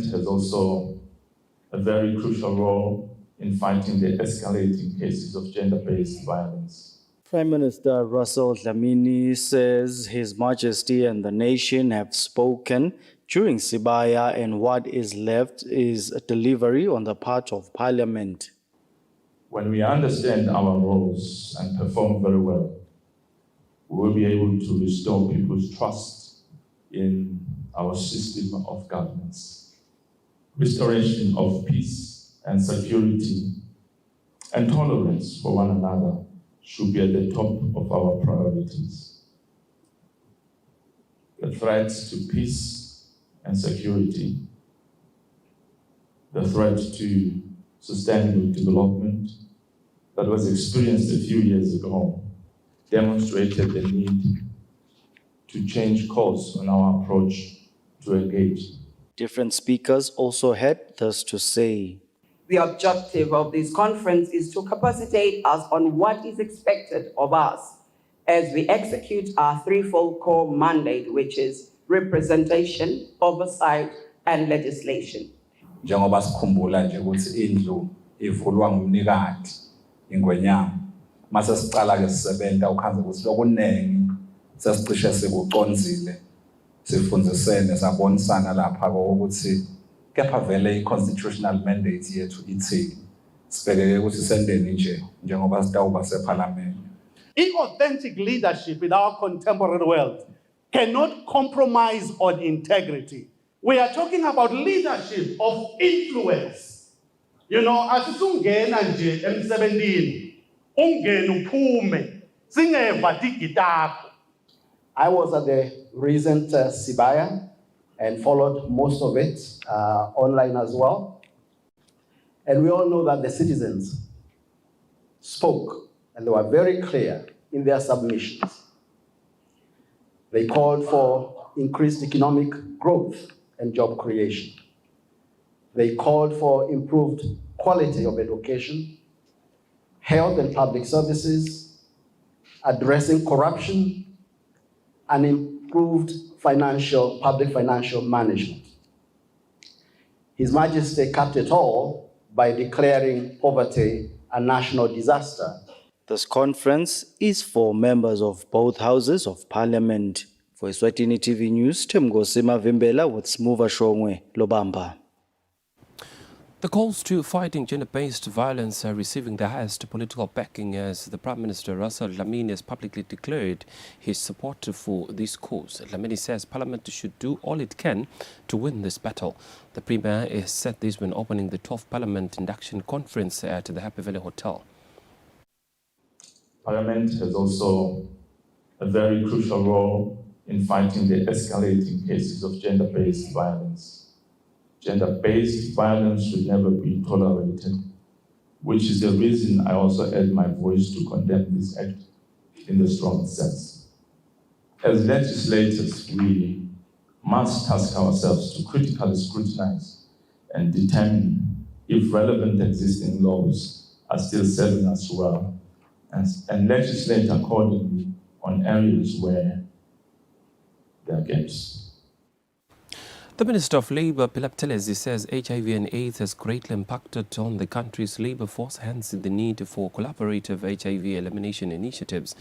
has also a very crucial role in fighting the escalating cases of gender-based violence. Prime Minister Russell Dlamini says His Majesty and the nation have spoken during Sibaya, and what is left is a delivery on the part of Parliament. When we understand our roles and perform very well, we will be able to restore people's trust in our system of governance. Restoration of peace and security and tolerance for one another should be at the top of our priorities. The threats to peace and security, the threat to sustainable development that was experienced a few years ago demonstrated the need to change course on our approach to engage. Different speakers also had this to say. The objective of this conference is to capacitate us on what is expected of us as we execute our threefold core mandate, which is representation, oversight, and legislation. Njengoba sikhumbula nje ukuthi indlu ivulwa ngumnikati ingwenyama mase sicala ke sisebenza ukhanze ukuthi lokunengi sesicishe sikuconzile sifundisene sabonisana lapha ukuthi kepha vele i-constitutional mandate yethu ithini sibhekeke ukuthi sendeni nje njengoba sitawuba seParliament. Authentic leadership in our contemporary world cannot compromise on integrity. We are talking about leadership of influence. You know, asisungena nje emsebentini, ungena uphume, singeva tigitako. I was at the recent Sibaya and followed most of it online as well. And we all know that the citizens spoke and they were very clear in their submissions. They called for increased economic growth and job creation. They called for improved quality of education, health and public services, addressing corruption, and improved public financial management. His Majesty capped it all by declaring poverty a national disaster. This conference is for members of both houses of Parliament. For Eswatini TV News, Temgosima Vimbela with Smuva Shongwe, Lobamba. The calls to fighting gender-based violence are receiving the highest political backing as the Prime Minister Russell Dlamini has publicly declared his support for this cause. Dlamini says Parliament should do all it can to win this battle. The Premier has said this when opening the 12th Parliament Induction Conference at the Happy Valley Hotel. Parliament has also a very crucial role in fighting the escalating cases of gender-based violence. Gender-based violence should never be tolerated, which is the reason I also add my voice to condemn this act in the strongest sense. As legislators, we must task ourselves to critically scrutinize and determine if relevant existing laws are still serving us well and legislate accordingly on areas where there are gaps. The Minister of Labour, Philip says HIV and AIDS has greatly impacted on the country's labour force, hence the need for collaborative HIV elimination initiatives.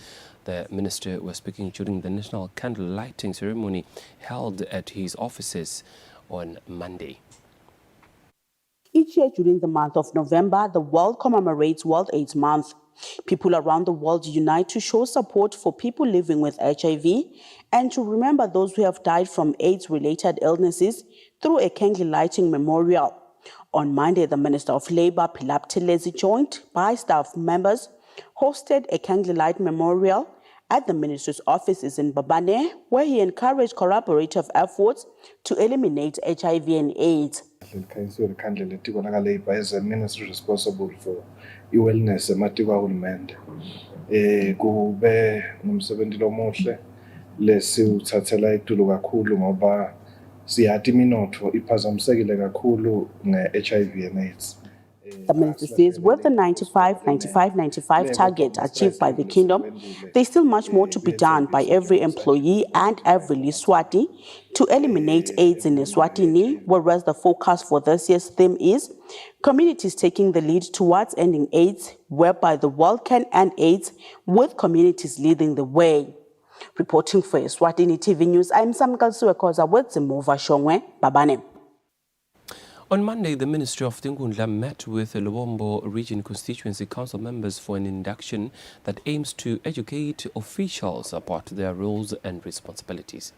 The Minister was speaking during the national candle lighting ceremony held at his offices on Monday. Each year during the month of November, the world commemorates World AIDS Month. People around the world unite to show support for people living with HIV and to remember those who have died from AIDS-related illnesses through a candle lighting memorial. On Monday, the Minister of Labour, Philip, joined by staff members, hosted a candlelight memorial at the Minister's offices in Babane, where he encouraged collaborative efforts to eliminate HIV and AIDS. The candlelight is a ministry responsible for wellness ematiko ahulumende. Kube ngumsebenzi lomuhle lesiwuthathela itulo kakhulu ngoba siyathi iminotho iphazamisekile kakhulu nge-HIV and AIDS. The minister says with the 95-95-95 target achieved by the kingdom, there's still much more to be done by every employee and every Eswati to eliminate AIDS in Eswatini, whereas the focus for this year's theme is communities taking the lead towards ending AIDS, whereby the world can end AIDS with communities leading the way. Reporting for Eswatini TV News, I'm Sam Kalsuekoza with Zimova Shongwe, Babane. On Monday, the Ministry of Tingundla met with the Lubombo Region Constituency Council members for an induction that aims to educate officials about their roles and responsibilities.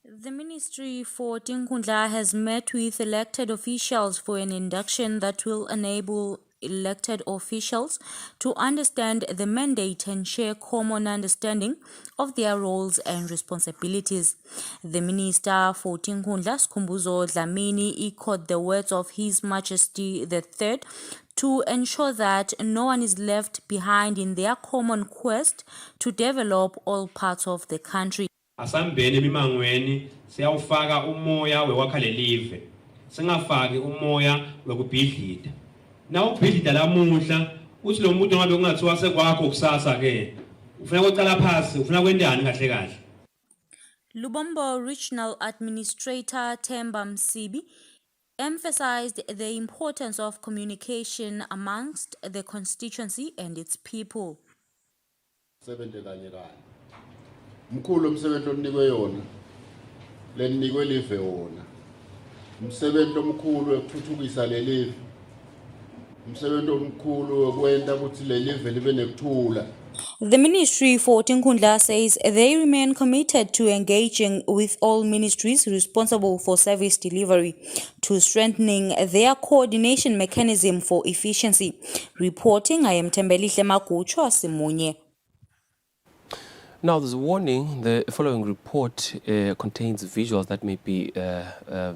The Ministry for Tingundla has met with elected officials for an induction that will enable elected officials to understand the mandate and share common understanding of their roles and responsibilities. The Minister for Tingundla, Skhumbuzo Dlamini, echoed the words of His Majesty III to ensure that no one is left behind in their common quest to develop all parts of the country. Asambeni emimangweni siyawufaka umoya wewakha lelive singafaki umoya wekubhidlita na ukubhidlita lamuhla uthi lo muntu ngabe kungathiwa sekwakho kusasa ke ufuna uqala phansi ufuna kwendani kahle kahle. Lubombo Regional Administrator Themba Msibi emphasized the importance of communication amongst the constituency and its people. Mkhulu umsebenzi onikwe yona lenikwe live wona umsebenzi omkhulu ekuthuthukisa lelive umsebenzi omkhulu okwenda ukuthi lelive libe nekuthula. The Ministry for Tingundla says they remain committed to engaging with all ministries responsible for service delivery to strengthening their coordination mechanism for efficiency. Reporting, I am Tembelihle Makucho Simunye. Now, there's a warning. The following report contains visuals that may be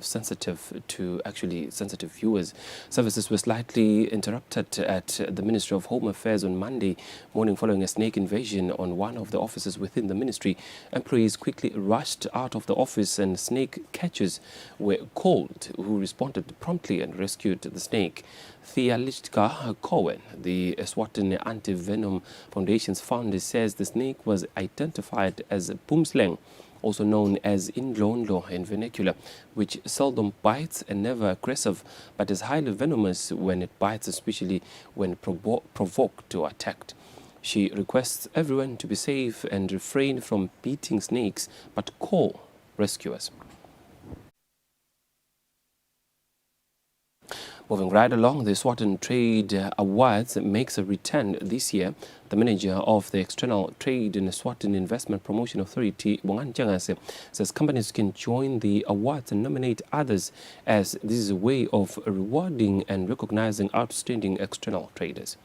sensitive to sensitive viewers. Services were slightly interrupted at the Ministry of Home Affairs on Monday morning following a snake invasion on one of the offices within the ministry. Employees quickly rushed out of the office and snake catchers were called, who responded promptly and rescued the snake. Thealichka Cohen, the Eswatini Anti-Venom Foundation's founder, says the snake was identified as Pumsleng, also known as Indlonlo in vernacular, which seldom bites and never aggressive, but is highly venomous when it bites, especially when provoked or attacked. She requests everyone to be safe and refrain from beating snakes, but call rescuers. Moving right along, the Eswatini Trade Awards makes a return this year. The manager of the External Trade and Eswatini Investment Promotion Authority, Bongan Jangase, says companies can join the awards and nominate others, as this is a way of rewarding and recognizing outstanding external traders.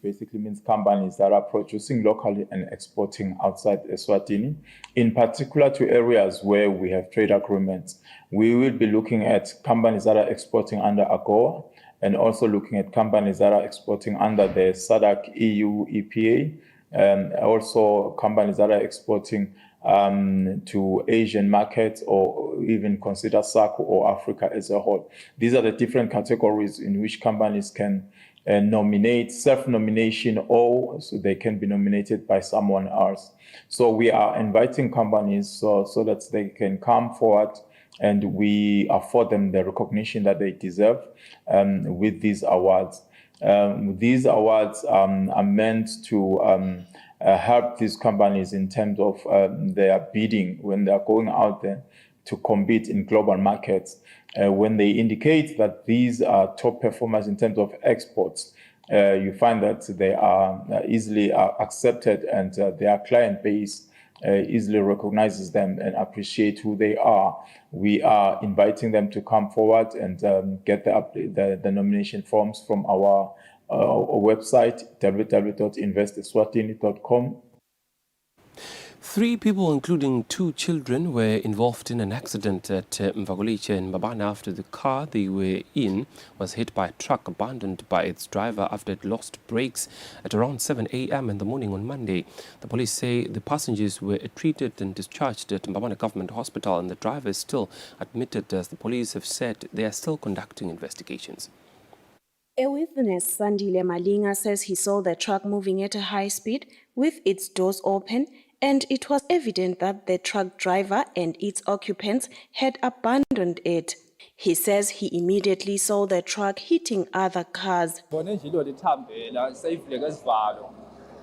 Basically means companies that are producing locally and exporting outside Eswatini, in particular to areas where we have trade agreements. We will be looking at companies that are exporting under AGOA and also looking at companies that are exporting under the SADC EU EPA, and also companies that are exporting to Asian markets or even consider SACU or Africa as a whole. These are the different categories in which companies can nominate, self-nomination, or so they can be nominated by someone else. So we are inviting companies so that they can come forward and we afford them the recognition that they deserve with these awards. These awards are meant to help these companies in terms of their bidding when they're going out there to compete in global markets. When they indicate that these are top performers in terms of exports, you find that they are easily accepted and their client base easily recognizes them and appreciate who they are. We are inviting them to come forward and get the nomination forms from our website, www.investeswatini.com. 3 people, including 2 children, were involved in an accident at Mvakuliche in Mbabane after the car they were in was hit by a truck abandoned by its driver after it lost brakes at around 7 a.m. in the morning on Monday. The police say the passengers were treated and discharged at Mbabane Government Hospital, and the driver is still admitted, as the police have said they are still conducting investigations. A witness, Sandile Malinga, says he saw the truck moving at a high speed with its doors open, and it was evident that the truck driver and its occupants had abandoned it. He says he immediately saw the truck hitting other cars.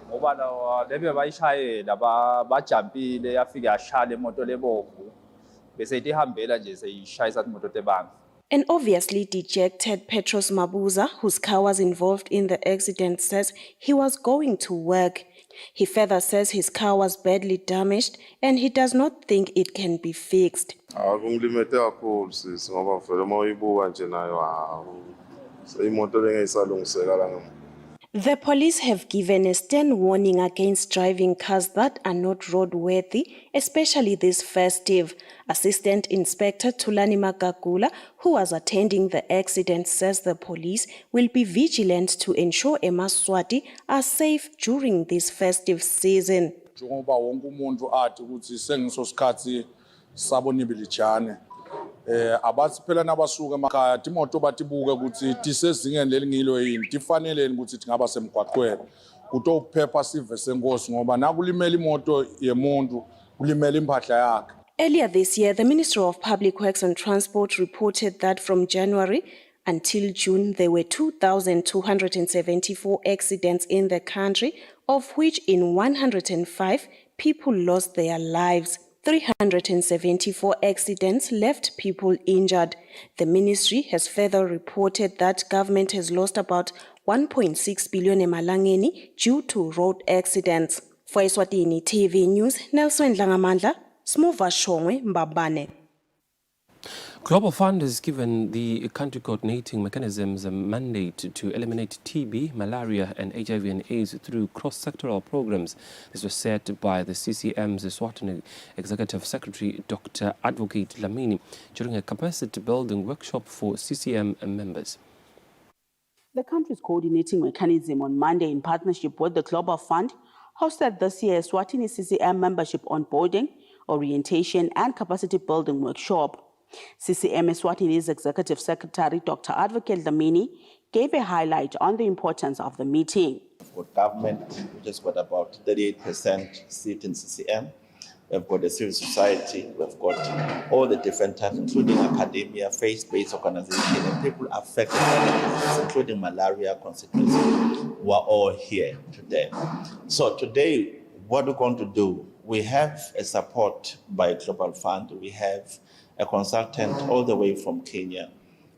Ngoba lebe bayishayela bajampile yafika yashala imoto lebomvu bese ihambela nje seyishayisa imoto tebanga. An obviously dejected Petros Mabuza, whose car was involved in the accident, says he was going to work. He further says his car was badly damaged and he does not think it can be fixed. Kungilimete kakhulu sisi ngoba vele uma uyibuka nje nayo imoto lengayisalungiseka la ngamu. The police have given a stern warning against driving cars that are not roadworthy, especially this festive. Assistant Inspector Tulani Magagula, who was attending the accident, says the police will be vigilant to ensure Eswatini are safe during this festive season. Njengoba wonke umuntu athi ukuthi sengiso sikhathi sabonibilijane abathi phela nabasuka emakhaya timoto batibuke ukuthi tisezingeni lelingilo yini tifanele ukuthi ngaba semgwaqweni kuto ukuphepha sive senkosi ngoba nakulimela imoto yemuntu kulimela impahla yakhe. Earlier this year, the Ministry of Public Works and Transport reported that from January until June, there were 2,274 accidents in the country, of which in 105 people lost their lives. 374 accidents left people injured. The ministry has further reported that government has lost about 1.6 billion emalangeni due to road accidents. For Eswatini TV News, Nelson Langamandla, Smova Shongwe, Mbabane. Global Fund has given the country coordinating mechanisms a mandate to eliminate TB, malaria and HIV and AIDS through cross-sectoral programs. This was said by the CCM's Eswatini Executive Secretary Dr. Advocate Lamini during a capacity-building workshop for CCM members. The country's coordinating mechanism on Monday, in partnership with the Global Fund, hosted this year's Eswatini CCM membership onboarding, orientation and capacity-building workshop. CCM Eswatini's Executive Secretary Dr. Advocate Lamini gave a highlight on the importance of the meeting. We've got government, which has got about 38% seat in CCM. We've got the civil society, we've got all the different types, including academia, faith-based organizations, and people affected by diseases, including malaria constituency, who are all here today. So today, what we're going to do, we have a support by Global Fund. We have a consultant all the way from Kenya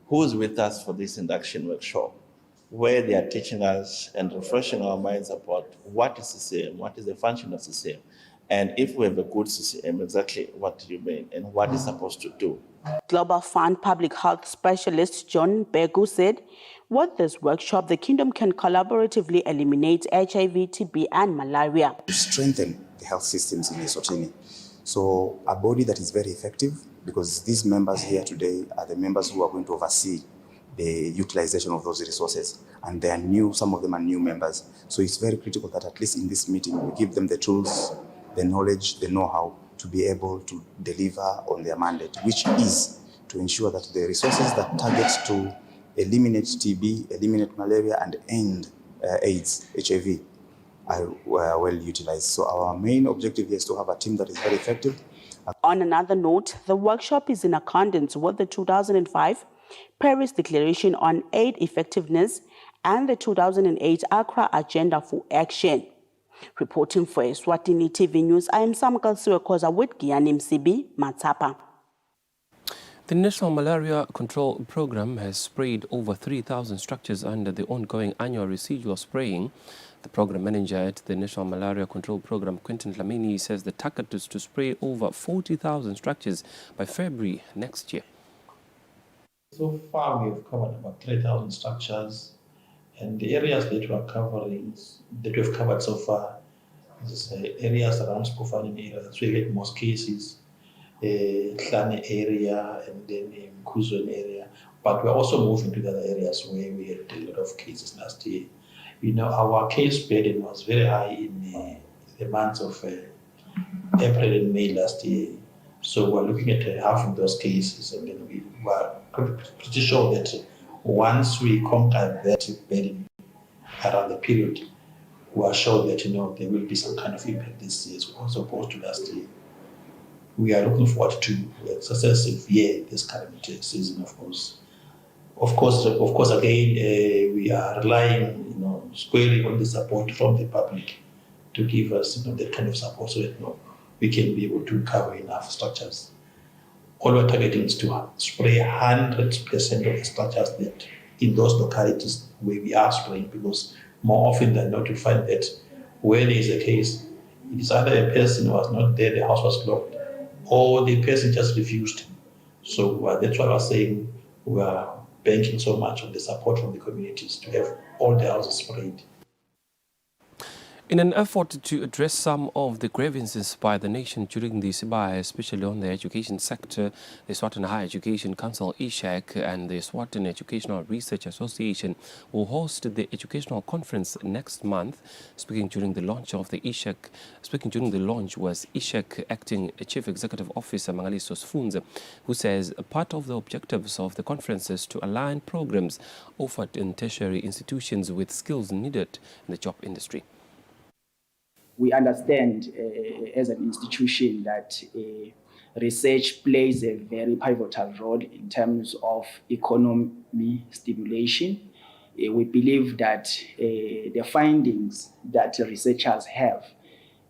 who is with us for this induction workshop, where they are teaching us and refreshing our minds about what is CCM, what is the function of CCM, and if we have a good CCM, exactly what do you mean and what is supposed to do. Global Fund Public Health Specialist John Begu said, with this workshop, the kingdom can collaboratively eliminate HIV, TB, and malaria. To strengthen the health systems in Eswatini. So a body that is very effective, because these members here today are the members who are going to oversee the utilization of those resources. And they are new, some of them are new members. So it's very critical that at least in this meeting, we give them the tools, the knowledge, the know-how to be able to deliver on their mandate, which is to ensure that the resources that target to eliminate TB, eliminate malaria, and end AIDS, HIV, are well utilized. So our main objective here is to have a team that is very effective. On another note, the workshop is in accordance with the 2005 Paris Declaration on Aid Effectiveness and the 2008 Accra Agenda for Action. Reporting for Eswatini TV News, I am Samuel Siwekoza with Giani Msibi, Matapa. The National Malaria Control Program has sprayed over 3,000 structures under the ongoing annual residual spraying. The program manager at the National Malaria Control Program, Quentin Lamini, says the target is to spray over 40,000 structures by February next year. So far, we have covered about 3,000 structures, and the areas that we are covering, that we've covered so far, is areas around Skofane area, that's where we get most cases, Hlane area, and then Mkhuzweni area. But we're also moving to the other areas where we had a lot of cases last year. You know, our case burden was very high in the months of April and May last year. So we're looking at half of those cases, and then we were pretty sure that once we conquer that burden around the period, we are sure that there will be some kind of impact this year as opposed to last year. We are looking forward to persevere this current season, of course. Of course, again, we are relying, squarely on the support from the public to give us, that kind of support so that we can be able to cover enough structures. All we're targeting is to spray 100% of the structures that in those localities where we are spraying, because more often than not, you find that where there is a case, it is either a person who was not there, the house was locked, or the person just refused. So that's why I was saying we are banking so much on the support from the communities to have all the houses sprayed. In an effort to address some of the grievances by the nation during the Sibaya, especially on the education sector, the Eswatini Higher Education Council, ESHEC, and the Eswatini Educational Research Association will host the educational conference next month. Speaking during the launch was ESHEC Acting Chief Executive Officer Mangaliso Sfunze, who says part of the objectives of the conference is to align programs offered in tertiary institutions with skills needed in the job industry. We understand as an institution that research plays a very pivotal role in terms of economy stimulation. We believe that the findings that researchers have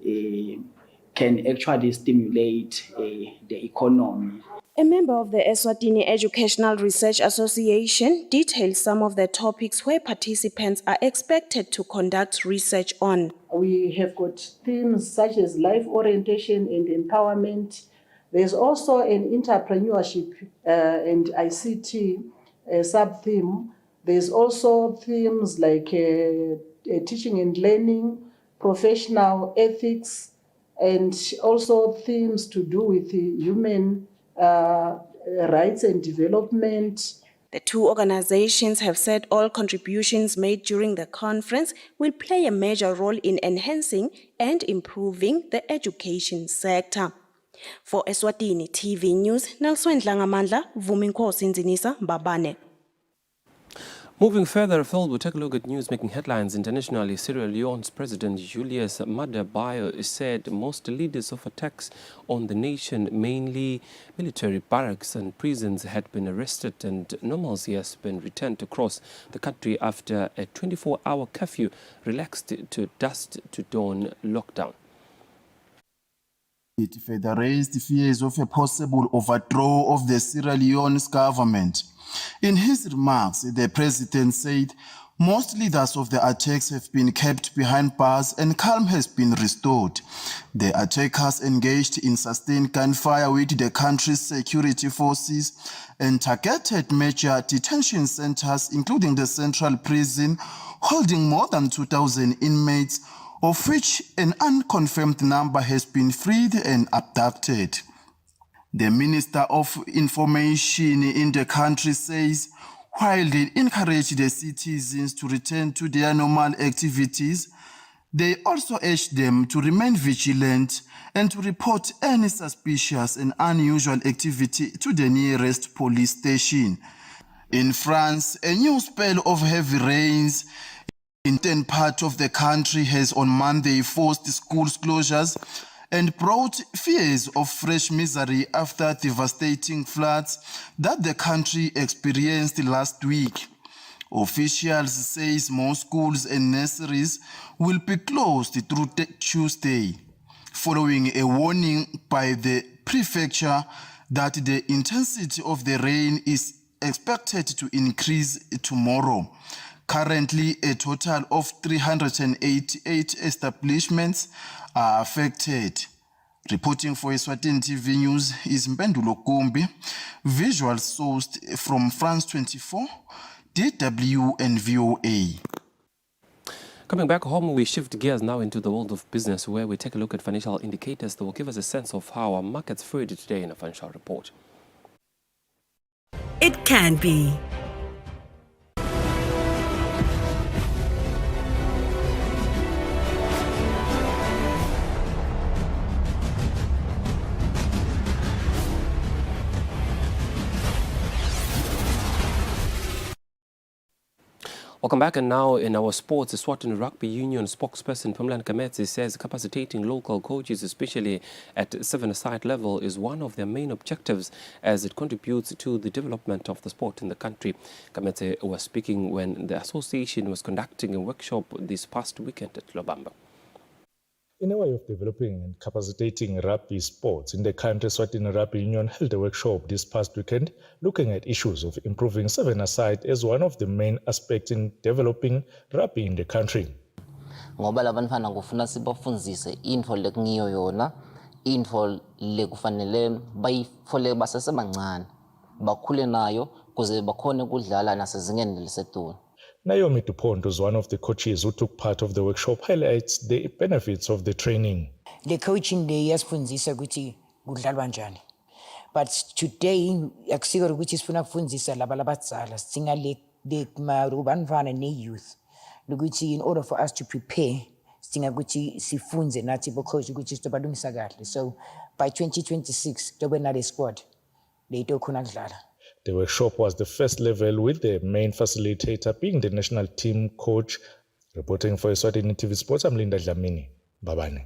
can actually stimulate the economy. A member of the Eswatini Educational Research Association details some of the topics where participants are expected to conduct research on. We have got themes such as life orientation and empowerment. There's also an entrepreneurship and ICT sub-theme. There's also themes like teaching and learning, professional ethics, and also themes to do with human rights and development. The two organizations have said all contributions made during the conference will play a major role in enhancing and improving the education sector. For Eswatini TV News, Nelson Dlangamandla, Vuminkosi Nzinisa, Mbabane. Moving further afield, we'll take a look at news making headlines internationally. Sierra Leone's President Julius Maada Bio said most leaders of attacks on the nation, mainly military barracks and prisons, had been arrested, and normalcy has been returned across the country after a 24-hour curfew relaxed to dusk to dawn lockdown. It further raised fears of a possible overthrow of the Sierra Leone's government. In his remarks, the president said most leaders of the attacks have been kept behind bars and calm has been restored. The attackers engaged in sustained gunfire with the country's security forces and targeted major detention centers, including the central prison, holding more than 2,000 inmates, of which an unconfirmed number has been freed and abducted. The Minister of Information in the country says while they encourage the citizens to return to their normal activities, they also urge them to remain vigilant and to report any suspicious and unusual activity to the nearest police station. In France, a new spell of heavy rains in the eastern part of the country has on Monday forced school closures and brought fears of fresh misery after devastating floods that the country experienced last week. Officials say more schools and nurseries will be closed through Tuesday, following a warning by the prefecture that the intensity of the rain is expected to increase tomorrow. Currently, a total of 388 establishments are affected. Reporting for Eswatini TV News is Mpendulo Kumbi. Visual sourced from France 24, DW and VOA. Coming back home, we shift gears now into the world of business, where we take a look at financial indicators that will give us a sense of how our markets fared today in a financial report. It can be. Welcome back, and now in our sports, the Eswatini Rugby Union spokesperson Pamela Nkametsi says capacitating local coaches, especially at seven-a-side level, is one of their main objectives as it contributes to the development of the sport in the country. Nkametsi was speaking when the association was conducting a workshop this past weekend at Lobamba. In a way of developing and capacitating rugby sports in the country, Eswatini Rugby Union held a workshop this past weekend looking at issues of improving seven-a-side as one of the main aspects in developing rugby in the country. Ngoba labantwana kufuna sibafundzise intfo lekungiyo yona, intfo lekufanele bayifole basesebancane, bakhule nayo kuze bakhone kudlala nasezingeni elisetulu. Naomi Dupont was one of the coaches who took part of the workshop, highlights the benefits of the training. The coaching day yasifundisa ukuthi kudlalwa njani. But today akusiko ukuthi sifuna kufundisa laba labadzala sidinga le bantwana ne-youth. Ukuthi in order for us to prepare sidinga ukuthi sifunze nathi bocoach ukuthi sizobalungisa kahle. So by 2026 tobe nale squad leito khona kudlala. The workshop was the first level, with the main facilitator being the national team coach. Reporting for Eswatini TV Sports, I'm Linda Dlamini. Babane.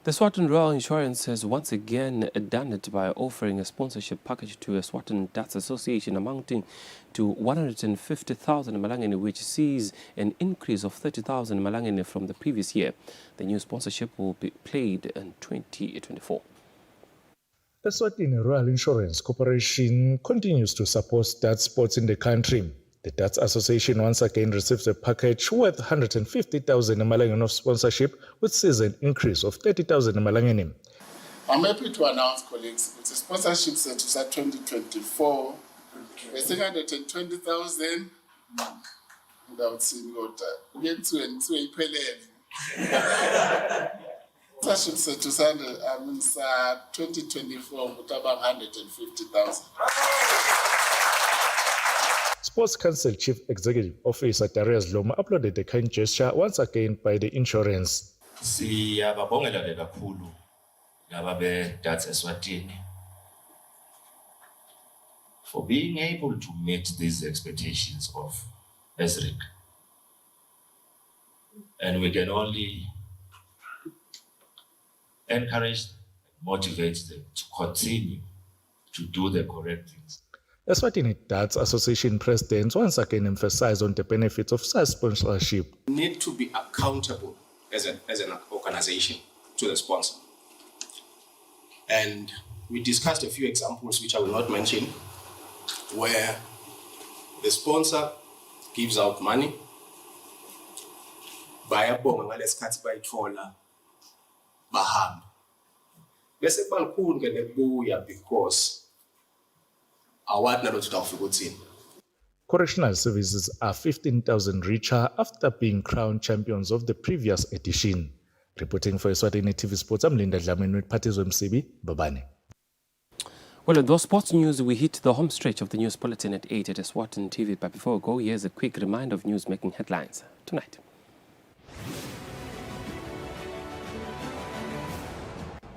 The Eswatini Royal Insurance has once again done it by offering a sponsorship package to Eswatini Darts Association amounting to 150,000 Malangeni, which sees an increase of 30,000 Malangeni from the previous year. The new sponsorship will be played in 2024. Eswatini Royal Insurance Corporation continues to support darts sports in the country. The Darts Association once again receives a package worth 150,000 Malangeni of sponsorship, with season increase of 30,000 Malangeni. I'm happy to announce, colleagues, it's a sponsorship status at 2024. It's 120,000 without seeing water. Get to sponsorship status under 2024 with about 150,000. Sports Council Chief Executive Officer Darius Loma uploaded the kind gesture once again by the insurance. Siyababongela kakhulu laba be Darts Eswatini for being able to meet these expectations of ESRIC. And we can only encourage, motivate them to continue to do the correct things. Eswatini Darts Association presidents once again emphasized on the benefits of such sponsorship. We need to be accountable as an organization to the sponsor. And we discussed a few examples which I will not mention, where the sponsor gives out money, bayabonga ngalesikhathi bayithola bahamba. Bese balikhulu ke nebuya because correctional services are 15,000 richer after being crowned champions of the previous edition. Reporting for Eswatini TV Sports, I'm Linda Dlamini with Patizo MCB, Babane. Well, in those sports news, we hit the home stretch of the news bulletin at 8 at Eswatini TV. But before we go, here's a quick reminder of news-making headlines tonight.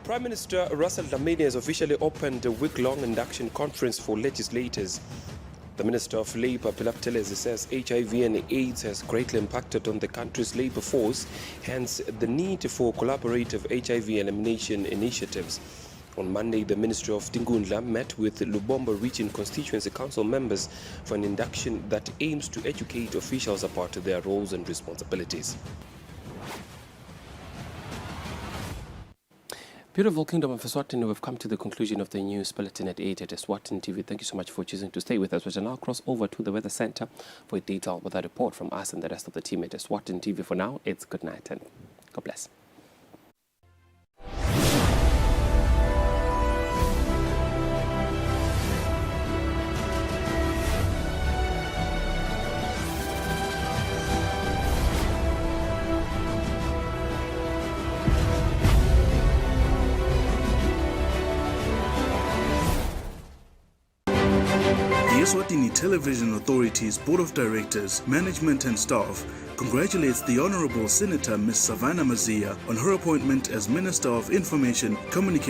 Prime Minister Russell Dlamini has officially opened a week-long induction conference for legislators. The Minister of Labour, Philip Telezi, says HIV and AIDS has greatly impacted on the country's labour force, hence the need for collaborative HIV elimination initiatives. On Monday, the Ministry of Tingundla met with Lubombo Region Constituency Council members for an induction that aims to educate officials about their roles and responsibilities. Beautiful Kingdom of Eswatini, we've come to the conclusion of the news bulletin at 8 at Eswatini TV. Thank you so much for choosing to stay with us. We shall now cross over to the Weather Center for a detailed weather report from us and the rest of the team at Eswatini TV. For now, it's good night and God bless. The Eswatini Television Authority's Board of Directors, Management and Staff congratulates the Honorable Senator Ms. Savannah Mazia on her appointment as Minister of Information, Communication